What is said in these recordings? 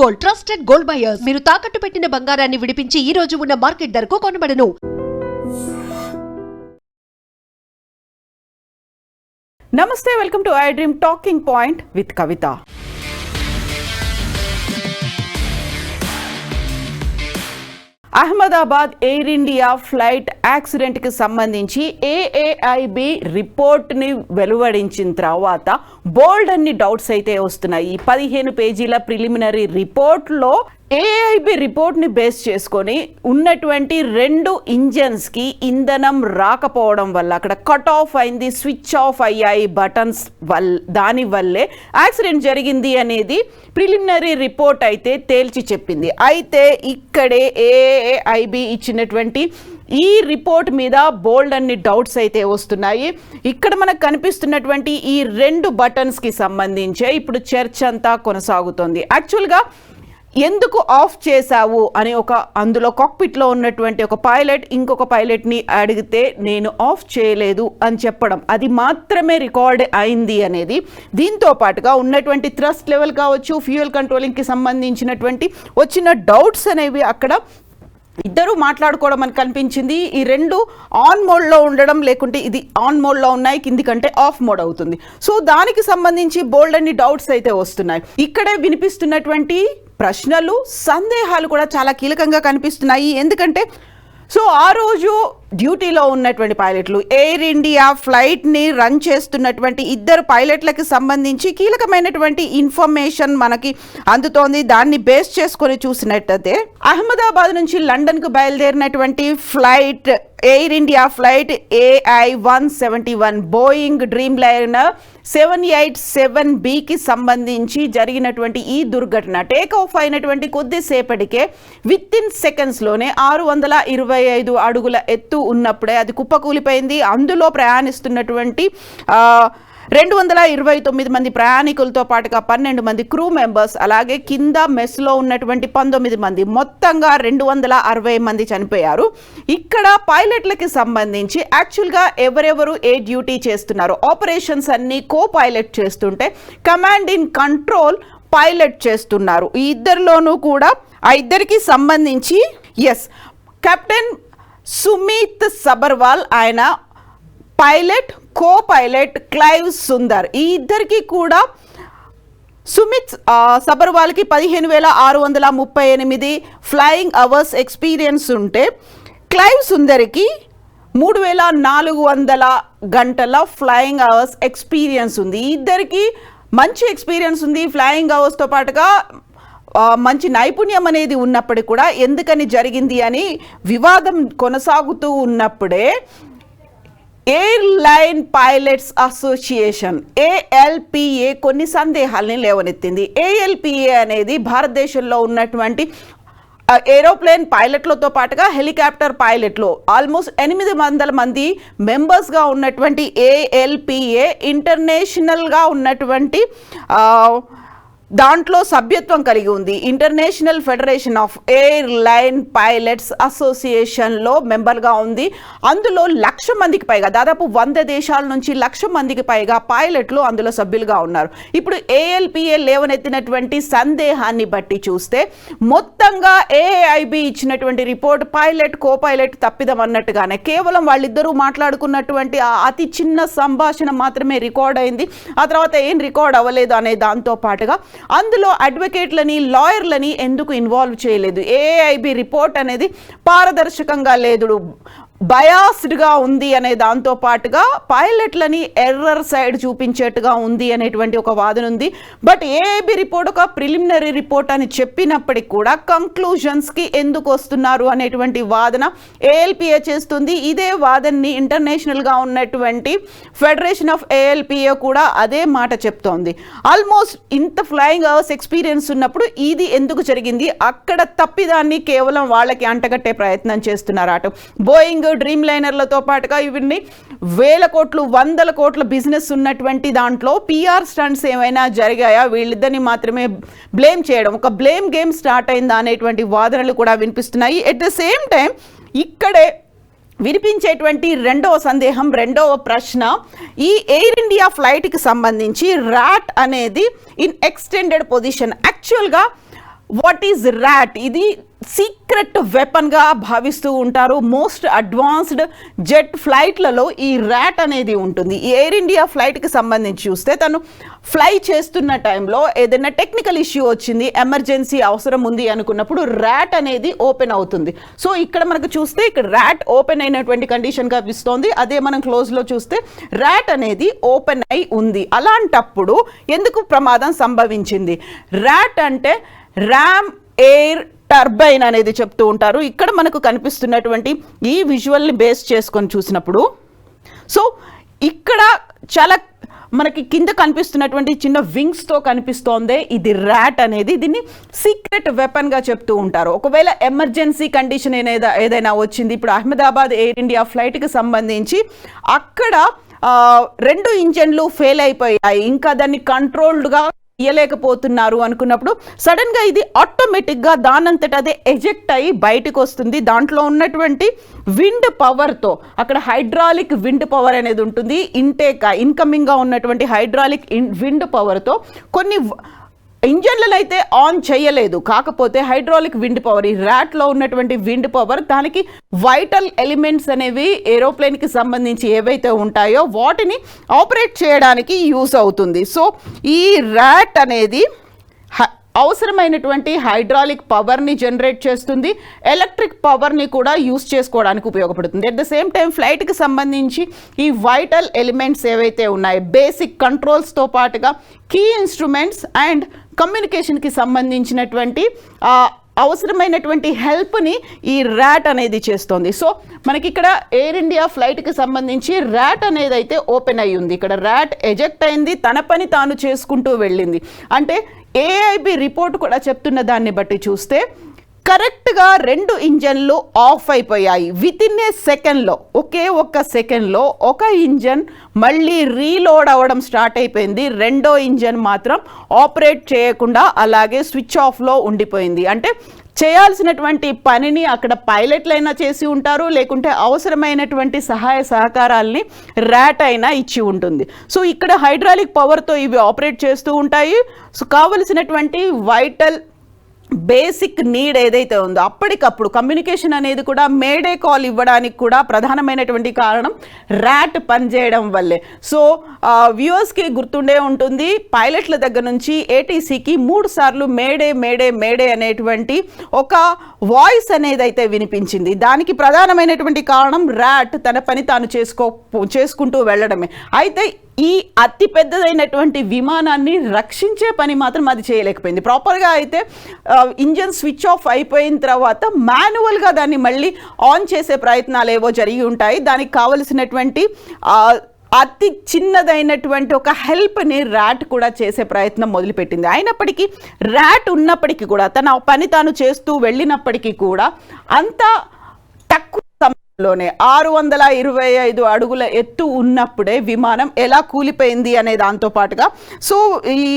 Gold, trusted gold buyers. మీరు తాకట్టు పెట్టిన బంగారాన్ని విడిపించి ఈ రోజు ఉన్న మార్కెట్ ధరకు కొనబడను. నమస్తే, welcome to I dream talking point with Kavitha. Ahmedabad Air India flight యాక్సిడెంట్కి సంబంధించి ఏఏఐబి రిపోర్ట్ని వెలువడించిన తర్వాత బోల్డ్ అన్ని డౌట్స్ అయితే వస్తున్నాయి. 15 పేజీల ప్రిలిమినరీ రిపోర్ట్లో ఏఐబి రిపోర్ట్ని బేస్ చేసుకొని ఉన్నటువంటి 2 ఇంజన్స్కి ఇంధనం రాకపోవడం వల్ల అక్కడ కట్ ఆఫ్ అయింది, స్విచ్ ఆఫ్ అయ్యాయి బటన్స్ దానివల్లే యాక్సిడెంట్ జరిగింది అనేది ప్రిలిమినరీ రిపోర్ట్ అయితే తేల్చి చెప్పింది. అయితే ఇక్కడే ఏఐబి ఇచ్చినటువంటి ఈ రిపోర్ట్ మీద బోల్డ్ అన్ని డౌట్స్ అయితే వస్తున్నాయి. ఇక్కడ మనకు కనిపిస్తున్నటువంటి ఈ 2 బటన్స్కి సంబంధించే ఇప్పుడు చర్చ అంతా కొనసాగుతోంది. యాక్చువల్గా ఎందుకు ఆఫ్ చేశావు అని అందులో కాక్పిట్లో ఉన్నటువంటి ఒక పైలట్ ఇంకొక పైలట్ని అడిగితే నేను ఆఫ్ చేయలేదు అని చెప్పడం, అది మాత్రమే రికార్డ్ అయింది అనేది. దీంతో పాటుగా ఉన్నటువంటి థ్రస్ట్ లెవెల్ కావచ్చు, ఫ్యూయల్ కంట్రోలింగ్కి సంబంధించినటువంటి వచ్చిన డౌట్స్ అనేవి అక్కడ ఇద్దరు మాట్లాడుకోవడం మనకు కనిపించింది. ఈ 2 ఆన్ మోడ్లో ఉండడం, లేకుంటే ఇది ఆన్ మోడ్లో ఉన్నాయి, కింది కంటే ఆఫ్ మోడ్ అవుతుంది. సో దానికి సంబంధించి బోల్డ్ అన్ని డౌట్స్ అయితే వస్తున్నాయి. ఇక్కడే వినిపిస్తున్నటువంటి ప్రశ్నలు, సందేహాలు కూడా చాలా కీలకంగా కనిపిస్తున్నాయి. ఎందుకంటే ఆ రోజు డ్యూటీలో ఉన్నటువంటి పైలట్లు, ఎయిర్ ఇండియా ఫ్లైట్ని రన్ చేస్తున్నటువంటి 2 పైలట్లకి సంబంధించి కీలకమైనటువంటి ఇన్ఫర్మేషన్ మనకి అందుతోంది. దాన్ని బేస్ చేసుకొని చూసినట్టయితే అహ్మదాబాద్ నుంచి లండన్కు బయలుదేరినటువంటి flight Air India flight AI-171 Boeing Dreamliner 787Bకి సంబంధించి జరిగినటువంటి ఈ దుర్ఘటన టేక్ ఆఫ్ అయినటువంటి కొద్దిసేపటికే విత్ ఇన్ సెకండ్స్లోనే 625 అడుగుల ఎత్తు ఉన్నప్పుడే అది కుప్పకూలిపోయింది. అందులో ప్రయాణిస్తున్నటువంటి 229 మంది ప్రయాణికులతో పాటుగా 12 మంది క్రూ మెంబర్స్, అలాగే కింద మెస్లో ఉన్నటువంటి 19 మంది, మొత్తంగా 260 మంది చనిపోయారు. ఇక్కడ పైలట్లకి సంబంధించి యాక్చువల్గా ఎవరెవరు ఏ డ్యూటీ చేస్తున్నారు, ఆపరేషన్స్ అన్ని కో పైలట్ చేస్తుంటే కమాండ్ ఇన్ కంట్రోల్ పైలట్ చేస్తున్నారు. ఈ ఇద్దరిలోనూ కూడా ఆ ఇద్దరికి సంబంధించి కెప్టెన్ సుమిత్ సబర్వాల్, ఆయన pilot, co pilot Clive Sundar. ఈ ఇద్దరికి కూడా సుమిత్ సబర్వాల్కి 15,638 ఫ్లయింగ్ అవర్స్ ఎక్స్పీరియన్స్ ఉంటే క్లైవ్ సుందర్కి 3,400 గంటల ఫ్లయింగ్ అవర్స్ ఎక్స్పీరియన్స్ ఉంది. ఈ ఇద్దరికి మంచి ఎక్స్పీరియన్స్ ఉంది. ఫ్లయింగ్ అవర్స్తో పాటుగా మంచి నైపుణ్యం అనేది ఉన్నప్పటికీ కూడా ఎందుకని జరిగింది అని వివాదం కొనసాగుతూ ఉన్నప్పుడే ఎయిర్లైన్ పైలట్స్ అసోసియేషన్ ALPA కొన్ని సందేహాలని లేవనెత్తింది. ALPA అనేది భారతదేశంలో ఉన్నటువంటి ఏరోప్లేన్ పైలట్లతో పాటుగా హెలికాప్టర్ పైలట్లు ఆల్మోస్ట్ 800 మంది మెంబర్స్గా ఉన్నటువంటి ALPA ఇంటర్నేషనల్గా ఉన్నటువంటి దాంట్లో సభ్యత్వం కలిగి ఉంది. International Federation of Airline Pilots అసోసియేషన్లో మెంబర్గా ఉంది. అందులో 1,00,000 మందికి పైగా, దాదాపు 100 దేశాల నుంచి 1,00,000 మందికి పైగా పైలట్లు అందులో సభ్యులుగా ఉన్నారు. ఇప్పుడు ALPA లేవనెత్తినటువంటి సందేహాన్ని బట్టి చూస్తే మొత్తంగా AIB ఇచ్చినటువంటి రిపోర్ట్ పైలట్, కో పైలట్ తప్పిదం అన్నట్టుగానే కేవలం వాళ్ళిద్దరూ మాట్లాడుకున్నటువంటి అతి చిన్న సంభాషణ మాత్రమే రికార్డ్ అయింది. ఆ తర్వాత ఏం రికార్డ్ అవ్వలేదు అనే దాంతో పాటుగా అందులో అడ్వకేట్లని, లాయర్లని ఎందుకు ఇన్వాల్వ్ చేయలేదు. AIB రిపోర్ట్ అనేది పారదర్శకంగా లేదు, బయాస్డ్గా ఉంది అనే దాంతో పాటుగా పైలట్లని ఎర్రర్ సైడ్ చూపించేట్టుగా ఉంది అనేటువంటి ఒక వాదన ఉంది. బట్ AIB రిపోర్ట్ ఒక ప్రిలిమినరీ రిపోర్ట్ అని చెప్పినప్పటికీ కూడా కంక్లూజన్స్కి ఎందుకు వస్తున్నారు అనేటువంటి వాదన ALPA చేస్తుంది. ఇదే వాదనని ఇంటర్నేషనల్గా ఉన్నటువంటి ఫెడరేషన్ ఆఫ్ ALPA కూడా అదే మాట చెప్తోంది. ఆల్మోస్ట్ ఇంత ఫ్లయింగ్ అవర్స్ ఎక్స్పీరియన్స్ ఉన్నప్పుడు ఇది ఎందుకు జరిగింది, అక్కడ తప్పిదాన్ని కేవలం వాళ్ళకి అంటగట్టే ప్రయత్నం చేస్తున్నారు. అటు బోయింగ్ డ్రీమ్ లైనర్లతో పాటుగా ఇవన్నీ 1,000 కోట్లు 100 కోట్ల బిజినెస్ ఉన్నటువంటి దాంట్లో PR స్టంట్స్ ఏమైనా జరిగాయా, వీళ్ళిద్దరిని మాత్రమే బ్లేమ్ చేయడం, ఒక బ్లేమ్ గేమ్ స్టార్ట్ అయిందా అనేటువంటి వాదనలు కూడా వినిపిస్తున్నాయి. ఎట్ ద సేమ్ టైం ఇక్కడే వినిపించేటువంటి రెండవ సందేహం, రెండవ ప్రశ్న, ఈ ఎయిర్ ఇండియా ఫ్లైట్కి సంబంధించి ర్యాట్ అనేది ఇన్ ఎక్స్టెండెడ్ పొజిషన్ యాక్చువల్గా వాట్ ఈజ్ ర్యాట్? ఇది సీక్రెట్ వెపన్గా భావిస్తూ ఉంటారు. మోస్ట్ అడ్వాన్స్డ్ జెట్ ఫ్లైట్లలో ఈ ర్యాట్ అనేది ఉంటుంది. ఈ ఎయిర్ ఇండియా ఫ్లైట్కి సంబంధించి చూస్తే తను ఫ్లై చేస్తున్న టైంలో ఏదైనా టెక్నికల్ ఇష్యూ వచ్చింది, ఎమర్జెన్సీ అవసరం ఉంది అనుకున్నప్పుడు ర్యాట్ అనేది ఓపెన్ అవుతుంది. సో ఇక్కడ మనకు చూస్తే ఇక్కడ ర్యాట్ ఓపెన్ అయినటువంటి కండిషన్ కనిపిస్తోంది. అదే మనం క్లోజ్లో చూస్తే ర్యాట్ అనేది ఓపెన్ అయి ఉంది. అలాంటప్పుడు ఎందుకు ప్రమాదం సంభవించింది? ర్యాట్ అంటే ర్యామ్ ఎయిర్ టర్బైన్ అనేది చెప్తూ ఉంటారు. ఇక్కడ మనకు కనిపిస్తున్నటువంటి ఈ విజువల్ని బేస్ చేసుకొని చూసినప్పుడు సో ఇక్కడ చాలా మనకి కింద కనిపిస్తున్నటువంటి చిన్న వింగ్స్తో కనిపిస్తోంది ఇది ర్యాట్ అనేది. దీన్ని సీక్రెట్ వెపన్గా చెప్తూ ఉంటారు. ఒకవేళ ఎమర్జెన్సీ కండిషన్ ఏదైనా వచ్చింది, ఇప్పుడు అహ్మదాబాద్ ఎయిర్ ఇండియా ఫ్లైట్కి సంబంధించి అక్కడ 2 ఇంజన్లు ఫెయిల్ అయిపోయాయి, ఇంకా దాన్ని కంట్రోల్డ్గా ఇయ్యలేకపోతున్నారు అనుకున్నప్పుడు సడన్గా ఇది ఆటోమేటిక్గా దానంతట అదే ఎజెక్ట్ అయ్యి బయటకు వస్తుంది. దాంట్లో ఉన్నటువంటి విండ్ పవర్తో, అక్కడ హైడ్రాలిక్ విండ్ పవర్ అనేది ఉంటుంది, ఇన్కమింగ్గా ఉన్నటువంటి హైడ్రాలిక్ విండ్ పవర్తో కొన్ని ఇంజన్లను అయితే ఆన్ చేయలేదు, కాకపోతే హైడ్రాలిక్ విండ్ పవర్, ఈ ర్యాట్లో ఉన్నటువంటి విండ్ పవర్ దానికి వైటల్ ఎలిమెంట్స్ అనేవి ఏరోప్లేన్కి సంబంధించి ఏవైతే ఉంటాయో వాటిని ఆపరేట్ చేయడానికి యూస్ అవుతుంది. సో ఈ ర్యాట్ అనేది అవసరమైనటువంటి హైడ్రాలిక్ పవర్ని జనరేట్ చేస్తుంది, ఎలక్ట్రిక్ పవర్ని కూడా యూస్ చేసుకోవడానికి ఉపయోగపడుతుంది. అట్ ద సేమ్ టైం ఫ్లైట్కి సంబంధించి ఈ వైటల్ ఎలిమెంట్స్ ఏవైతే ఉన్నాయో బేసిక్ కంట్రోల్స్తో పాటుగా కీ ఇన్స్ట్రుమెంట్స్ అండ్ కమ్యూనికేషన్కి సంబంధించినటువంటి అవసరమైనటువంటి హెల్ప్ని ఈ ర్యాట్ అనేది చేస్తుంది. సో మనకి ఇక్కడ ఎయిర్ ఇండియా ఫ్లైట్కి సంబంధించి ర్యాట్ అనేది అయితే ఓపెన్ అయ్యి ఉంది. ఇక్కడ ర్యాట్ ఎజెక్ట్ అయింది, తన పని తాను చేసుకుంటూ వెళ్ళింది. అంటే ఏఐబి రిపోర్ట్ కూడా చెప్తున్న దాన్ని బట్టి చూస్తే కరెక్ట్గా 2 ఇంజన్లు ఆఫ్ అయిపోయాయి. వితిన్ ఏ సెకండ్లో, ఒకే ఒక్క సెకండ్లో ఒక ఇంజన్ మళ్ళీ రీలోడ్ అవ్వడం స్టార్ట్ అయిపోయింది. రెండో ఇంజన్ మాత్రం ఆపరేట్ చేయకుండా అలాగే స్విచ్ ఆఫ్లో ఉండిపోయింది. అంటే చేయాల్సినటువంటి పనిని అక్కడ పైలట్లైనా చేసి ఉంటారు, లేకుంటే అవసరమైనటువంటి సహాయ సహకారాలని ర్యాట్ అయినా ఇచ్చి ఉంటుంది. సో ఇక్కడ హైడ్రాలిక్ పవర్తో ఇవి ఆపరేట్ చేస్తూ ఉంటాయి. సో కావలసినటువంటి వైటల్ బేసిక్ నీడ్ ఏదైతే ఉందో అప్పటికప్పుడు కమ్యూనికేషన్ అనేది కూడా మేడే కాల్ ఇవ్వడానికి కూడా ప్రధానమైనటువంటి కారణం ర్యాట్ పనిచేయడం వల్లే. సో వ్యూవర్స్కి గుర్తుండే ఉంటుంది, పైలట్ల దగ్గర నుంచి ఏటీసీకి 3 సార్లు మేడే మేడే మేడే అనేటువంటి ఒక వాయిస్ అనేది అయితే వినిపించింది. దానికి ప్రధానమైనటువంటి కారణం ర్యాట్ తన పని తాను చేసుకుంటూ వెళ్ళడమే. అయితే ఈ అతి పెద్దదైనటువంటి విమానాన్ని రక్షించే పని మాత్రం అది చేయలేకపోయింది. ప్రాపర్గా అయితే ఇంజన్ స్విచ్ ఆఫ్ అయిపోయిన తర్వాత మాన్యువల్గా దాన్ని మళ్ళీ ఆన్ చేసే ప్రయత్నాలు ఏవో జరిగి ఉంటాయి. దానికి కావలసినటువంటి అతి చిన్నదైనటువంటి ఒక హెల్ప్ని ర్యాట్ కూడా చేసే ప్రయత్నం మొదలుపెట్టింది. అయినప్పటికీ ర్యాట్ ఉన్నప్పటికీ కూడా తన పని తాను చేస్తూ వెళ్ళినప్పటికీ కూడా అంత తక్కువ లోనే 625 అడుగుల ఎత్తు ఉన్నప్పుడే విమానం ఎలా కూలిపోయింది అనే దాంతో పాటుగా సో ఈ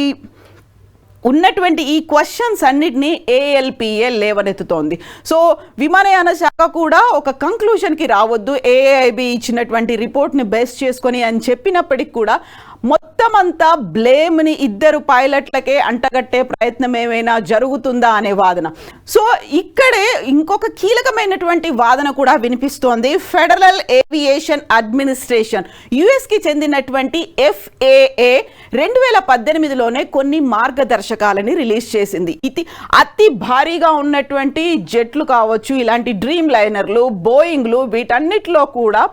ఉన్నటువంటి ఈ క్వశ్చన్స్ అన్నిటినీ ఏఎల్పిఏ లేవనెత్తుతోంది. సో విమానయాన శాఖ కూడా ఒక కంక్లూషన్కి రావద్దు ఏఐబి ఇచ్చినటువంటి రిపోర్ట్ని బేస్ చేసుకొని అని చెప్పినప్పటికి కూడా మొత్తం అంతా బ్లేమ్ని 2 పైలట్లకే అంటగట్టే ప్రయత్నం ఏమైనా జరుగుతుందా అనే వాదన. సో ఇక్కడే ఇంకొక కీలకమైనటువంటి వాదన కూడా వినిపిస్తోంది. ఫెడరల్ ఏవియేషన్ అడ్మినిస్ట్రేషన్ యుఎస్కి చెందినటువంటి FAA 2018లోనే కొన్ని మార్గదర్శకాలని రిలీజ్ చేసింది. ఇది అతి భారీగా ఉన్నటువంటి జెట్లు కావచ్చు, ఇలాంటి డ్రీమ్ లైనర్లు, బోయింగ్లు, వీటన్నిటిలో కూడా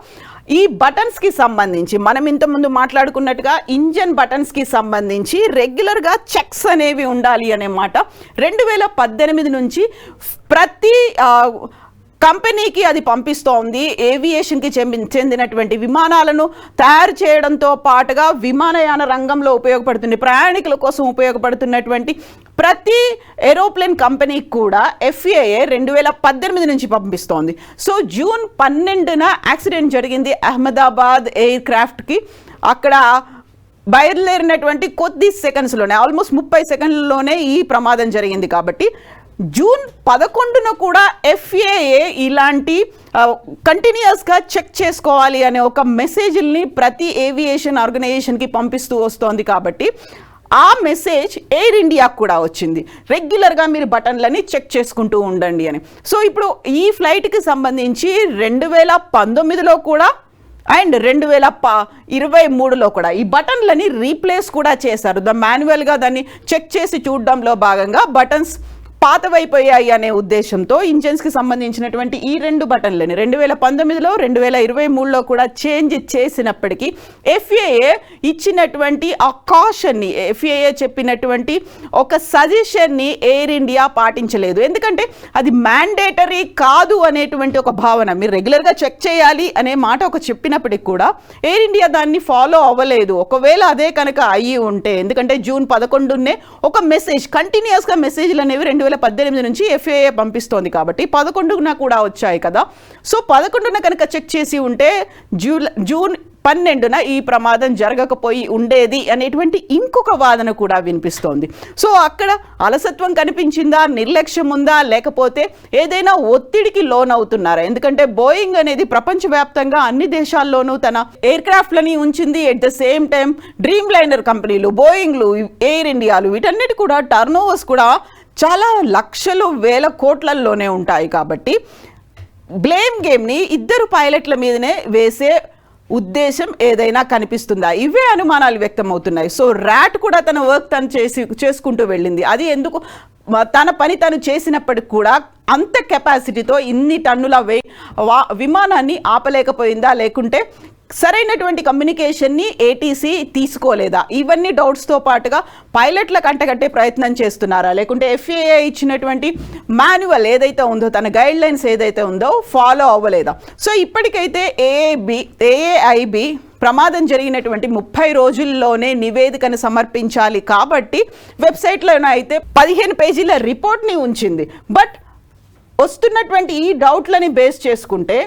ఈ బటన్స్కి సంబంధించి మనం ఇంతకుముందు మాట్లాడుకున్నట్టుగా ఇంజన్ బటన్స్కి సంబంధించి రెగ్యులర్గా చెక్స్ అనేవి ఉండాలి అనే మాట 2018 నుంచి ప్రతి కంపెనీకి అది పంపిస్తోంది. ఏవియేషన్కి చెందినటువంటి విమానాలను తయారు చేయడంతో పాటుగా విమానయాన రంగంలో ఉపయోగపడుతుంది, ప్రయాణికుల కోసం ఉపయోగపడుతున్నటువంటి ప్రతి ఏరోప్లేన్ కంపెనీకి కూడా FAA 2018 నుంచి పంపిస్తోంది. సో జూన్ 12న యాక్సిడెంట్ జరిగింది అహ్మదాబాద్ ఎయిర్ క్రాఫ్ట్కి. అక్కడ బయలుదేరినటువంటి కొద్ది సెకండ్స్లోనే ఆల్మోస్ట్ 30 సెకండ్లలోనే ఈ ప్రమాదం జరిగింది. కాబట్టి జూన్ 11న కూడా FAA ఇలాంటి కంటిన్యూస్గా చెక్ చేసుకోవాలి అనే ఒక మెసేజ్ని ప్రతి ఏవియేషన్ ఆర్గనైజేషన్కి పంపిస్తూ వస్తోంది. కాబట్టి ఆ మెసేజ్ ఎయిర్ ఇండియాకు కూడా వచ్చింది, రెగ్యులర్గా మీరు బటన్లని చెక్ చేసుకుంటూ ఉండండి అని. సో ఇప్పుడు ఈ ఫ్లైట్కి సంబంధించి 2019లో కూడా అండ్ 2023లో కూడా ఈ బటన్లని రీప్లేస్ కూడా చేశారు. మాన్యువల్గా దాన్ని చెక్ చేసి చూడడంలో భాగంగా బటన్స్ పాతవైపోయాయి అనే ఉద్దేశంతో ఇంజన్స్కి సంబంధించినటువంటి ఈ 2 బటన్లని 2019లో 2023లో కూడా చేంజ్ చేసినప్పటికీ FAA ఇచ్చినటువంటి ఆ కాషన్ని, FAA చెప్పినటువంటి ఒక సజెషన్ని ఎయిర్ ఇండియా పాటించలేదు. ఎందుకంటే అది మ్యాండేటరీ కాదు అనేటువంటి ఒక భావన, మీరు రెగ్యులర్గా చెక్ చేయాలి అనే మాట ఒక చెప్పినప్పటికి కూడా ఎయిర్ ఇండియా దాన్ని ఫాలో అవ్వలేదు. ఒకవేళ అదే కనుక అయ్యి ఉంటే, ఎందుకంటే జూన్ 11నే ఒక మెసేజ్, కంటిన్యూస్గా మెసేజ్లు అనేవి 2018 నుంచి FAA పంపిస్తోంది కాబట్టి 11న కూడా వచ్చాయి కదా. సో 11న కనుక చెక్ చేసి ఉంటే జూన్ 12న ఈ ప్రమాదం జరగకపోయి ఉండేది అనేటువంటి ఇంకొక వాదన కూడా వినిపిస్తోంది. సో అక్కడ అలసత్వం కనిపించిందా, నిర్లక్ష్యం ఉందా, లేకపోతే ఏదైనా ఒత్తిడికి లోనవుతున్నారా? ఎందుకంటే బోయింగ్ అనేది ప్రపంచవ్యాప్తంగా అన్ని దేశాల్లోనూ తన ఎయిర్ క్రాఫ్ట్లని ఉంచింది. At the same time dream liner కంపెనీలు, బోయింగ్లు, ఎయిర్ ఇండియాలు, వీటన్నిటి కూడా టర్న్ ఓవర్స్ కూడా చాలా లక్షలు వేల కోట్లల్లోనే ఉంటాయి. కాబట్టి బ్లేమ్ గేమ్ని ఇద్దరు పైలట్ల మీదనే వేసే ఉద్దేశం ఏదైనా కనిపిస్తుందా? ఇవే అనుమానాలు వ్యక్తం అవుతున్నాయి. సో ర్యాట్ కూడా తన వర్క్ తను చేసుకుంటూ వెళ్ళింది. అది ఎందుకు తన పని తను చేసినప్పటికి కూడా అంత కెపాసిటీతో ఇన్ని టన్నుల విమానాన్ని ఆపలేకపోయిందా, లేకుంటే సరైనటువంటి కమ్యూనికేషన్ని ATC తీసుకోలేదా? ఇవన్నీ డౌట్స్తో పాటుగా పైలట్ల కంటగట్టే ప్రయత్నం చేస్తున్నారా, లేకుంటే FAA ఇచ్చినటువంటి మాన్యువల్ ఏదైతే ఉందో, తన గైడ్ లైన్స్ ఏదైతే ఉందో ఫాలో అవ్వలేదా? సో ఇప్పటికైతే AAIB ప్రమాదం జరిగినటువంటి 30 రోజుల్లోనే నివేదికను సమర్పించాలి కాబట్టి వెబ్సైట్లోనే అయితే 15 పేజీల రిపోర్ట్ని ఉంచింది. బట్ వస్తున్నటువంటి ఈ డౌట్లని బేస్ చేసుకుంటే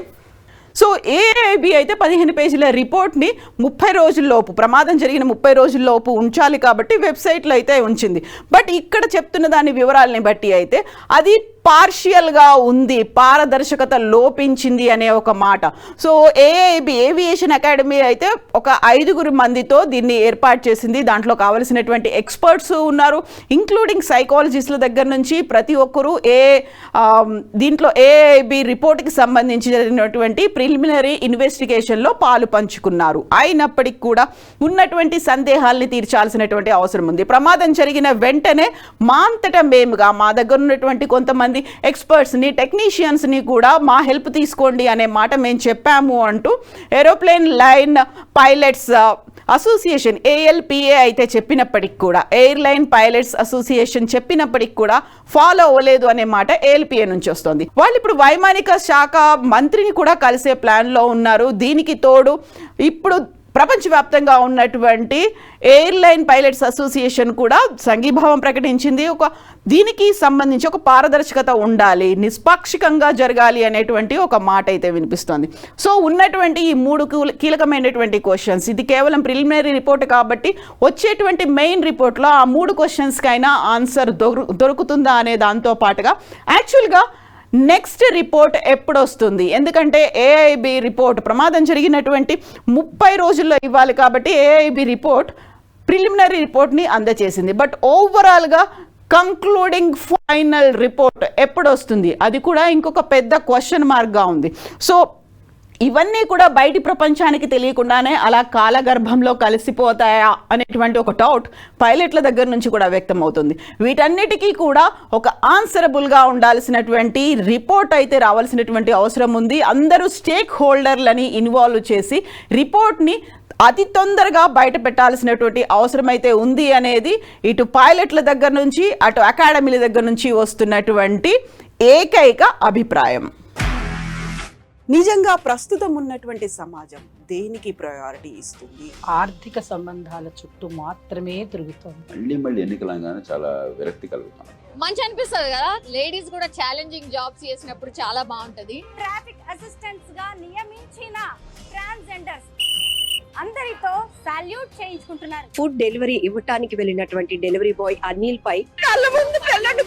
సో AAIB అయితే 15 పేజీల రిపోర్ట్ని 30 రోజుల్లోపు, ప్రమాదం జరిగిన 30 రోజుల్లోపు ఉంచాలి కాబట్టి వెబ్సైట్లో అయితే ఉంచింది. బట్ ఇక్కడ చెప్తున్న దాని వివరాలని బట్టి అయితే అది పార్షియల్గా ఉంది, పారదర్శకత లోపించింది అనే ఒక మాట. సో AAIB ఏవియేషన్ అకాడమీ అయితే ఒక 5 మందితో దీన్ని ఏర్పాటు చేసింది. దాంట్లో కావలసినటువంటి ఎక్స్పర్ట్స్ ఉన్నారు, ఇంక్లూడింగ్ సైకాలజిస్టుల దగ్గర నుంచి ప్రతి ఒక్కరూ దీంట్లో AAIB రిపోర్ట్కి సంబంధించినటువంటి ప్రిలిమినరీ ఇన్వెస్టిగేషన్లో పాలు పంచుకున్నారు. అయినప్పటికీ కూడా ఉన్నటువంటి సందేహాల్ని తీర్చాల్సినటువంటి అవసరం ఉంది. ప్రమాదం జరిగిన వెంటనే మా అంతటా మేముగా మా దగ్గర ఉన్నటువంటి కొంతమంది ఎక్స్పర్ట్స్ని, టెక్నీషియన్స్ని కూడా మా హెల్ప్ తీసుకోండి అనే మాట మేము చెప్పాము అంటూ aeroplane line pilots association ALPA అయితే చెప్పినప్పటికి కూడా, ఎయిర్లైన్ పైలట్స్ అసోసియేషన్ చెప్పినప్పటికి కూడా ఫాలో అవ్వలేదు అనే మాట ALPA నుంచి వస్తుంది. వాళ్ళు ఇప్పుడు వైమానిక శాఖ మంత్రిని కూడా కలిసే ప్లాన్లో ఉన్నారు. దీనికి తోడు ఇప్పుడు ప్రపంచవ్యాప్తంగా ఉన్నటువంటి ఎయిర్లైన్ పైలట్స్ అసోసియేషన్ కూడా సంఘీభావం ప్రకటించింది. దీనికి సంబంధించి ఒక పారదర్శకత ఉండాలి, నిష్పాక్షికంగా జరగాలి అనేటువంటి ఒక మాట అయితే వినిపిస్తోంది. సో ఉన్నటువంటి ఈ 3 కీలకమైనటువంటి క్వశ్చన్స్, ఇది కేవలం ప్రిలిమినరీ రిపోర్ట్ కాబట్టి వచ్చేటువంటి మెయిన్ రిపోర్ట్లో ఆ 3 క్వశ్చన్స్కైనా ఆన్సర్ దొరుకుతుందా అనే దాంతో పాటుగా యాక్చువల్గా నెక్స్ట్ రిపోర్ట్ ఎప్పుడు వస్తుంది? ఎందుకంటే AIB రిపోర్ట్ ప్రమాదం జరిగినటువంటి 30 రోజుల్లో ఇవ్వాలి కాబట్టి AIB రిపోర్ట్ ప్రిలిమినరీ రిపోర్ట్ని అందజేసింది. బట్ ఓవరాల్గా కంక్లూడింగ్ ఫైనల్ రిపోర్ట్ ఎప్పుడు వస్తుంది? అది కూడా ఇంకొక పెద్ద క్వశ్చన్ మార్క్గా ఉంది. సో ఇవన్నీ కూడా బయటి ప్రపంచానికి తెలియకుండానే అలా కాలగర్భంలో కలిసిపోతాయా అనేటువంటి ఒక డౌట్ పైలట్ల దగ్గర నుంచి కూడా వ్యక్తం అవుతుంది. వీటన్నిటికీ కూడా ఒక ఆన్సరబుల్గా ఉండాల్సినటువంటి రిపోర్ట్ అయితే రావాల్సినటువంటి అవసరం ఉంది. అందరూ స్టేక్ హోల్డర్లని ఇన్వాల్వ్ చేసి రిపోర్ట్ని అతి తొందరగా బయట పెట్టాల్సినటువంటి అవసరం అయితే ఉంది అనేది ఇటు పైలట్ల దగ్గర నుంచి అటు అకాడమీల దగ్గర నుంచి వస్తున్నటువంటి ఏకైక అభిప్రాయం. నిజంగా ప్రస్తుతం ఉన్నటువంటి సమాజం దేనికి ప్రయారిటీ ఇస్తుంది? ఆర్థిక సంబంధాల చుట్టూ మాత్రమే తిరుగుతుంది. మళ్ళీ ఎన్నికలంగానే చాలా విరక్తి కలుగుతాం. మంచి అనిపిస్తుంది కదా, లేడీస్ కూడా ఛాలెంజింగ్ జాబ్స్ చేసినప్పుడు చాలా బాగుంటది. ట్రాఫిక్ అసిస్టెంట్స్ గా నియమించిన ట్రాన్స్జెండర్స్ అందరితో సాల్యూట్ చేయించుకుంటున్నారు. ఫుడ్ డెలివరీ ఇవ్వటానికి వెళ్ళినటువంటి డెలివరీ బాయ్ అనిల్ పై కళ్ళ ముందు పెళ్ళండి